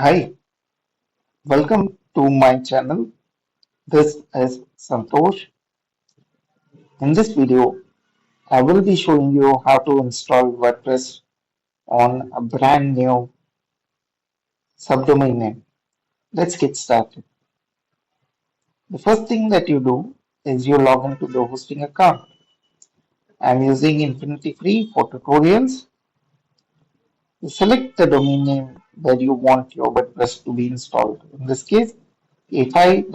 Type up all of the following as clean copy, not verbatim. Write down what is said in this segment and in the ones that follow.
Hi, welcome to my channel. This is Santosh. In this video, I will be showing you how to install WordPress on a brand new subdomain name. Let's get started. The first thing that you do is you log into the hosting account. I'm using Infinity Free for tutorials. You select the domain name where you want your WordPress to be installed. In this case, fi.woazi.com.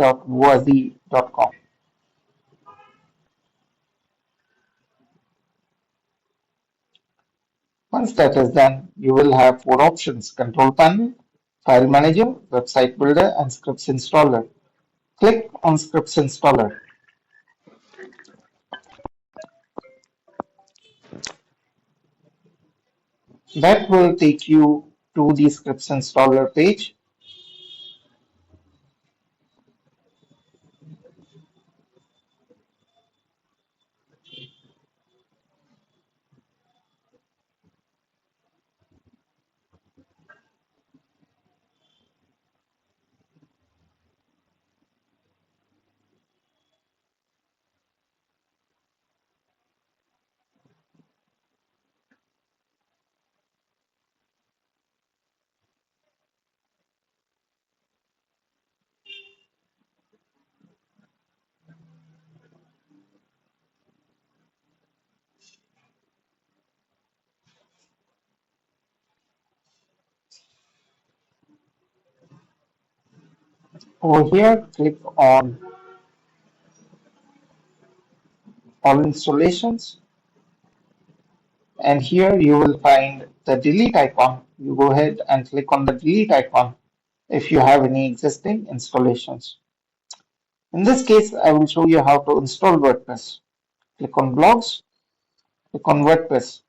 Once that is done, you will have four options: Control Panel, File Manager, Website Builder, and Scripts Installer. Click on Scripts Installer. That will take you to the Scripts Installer page. Over here, click on All Installations, and here you will find the delete icon. You go ahead and click on the delete icon if you have any existing installations. In this case, I will show you how to install WordPress. Click on Blogs, click on WordPress.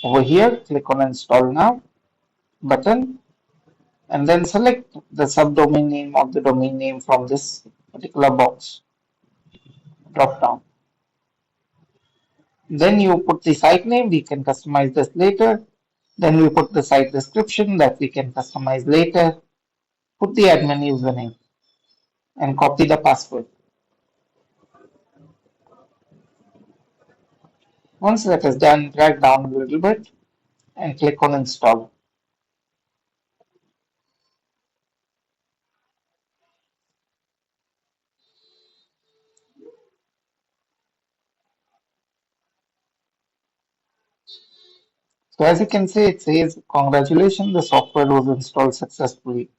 Over here, click on Install Now button and then select the subdomain name of the domain name from this particular box drop down. Then you put the site name, we can customize this later. Then we put the site description that we can customize later. Put the admin username and copy the password. Once that is done, drag down a little bit and click on Install. So as you can see, it says, congratulations, the software was installed successfully.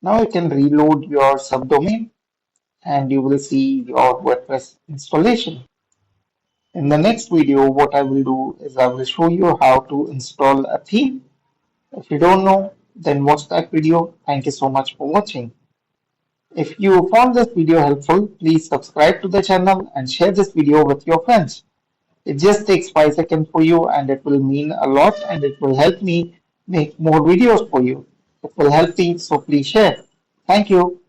Now you can reload your subdomain and you will see your WordPress installation. In the next video, what I will do is I will show you how to install a theme. If you don't know, then watch that video. Thank you so much for watching. If you found this video helpful, please subscribe to the channel and share this video with your friends. It just takes 5 seconds for you and it will mean a lot and it will help me make more videos for you. It will help me, so please share. Thank you.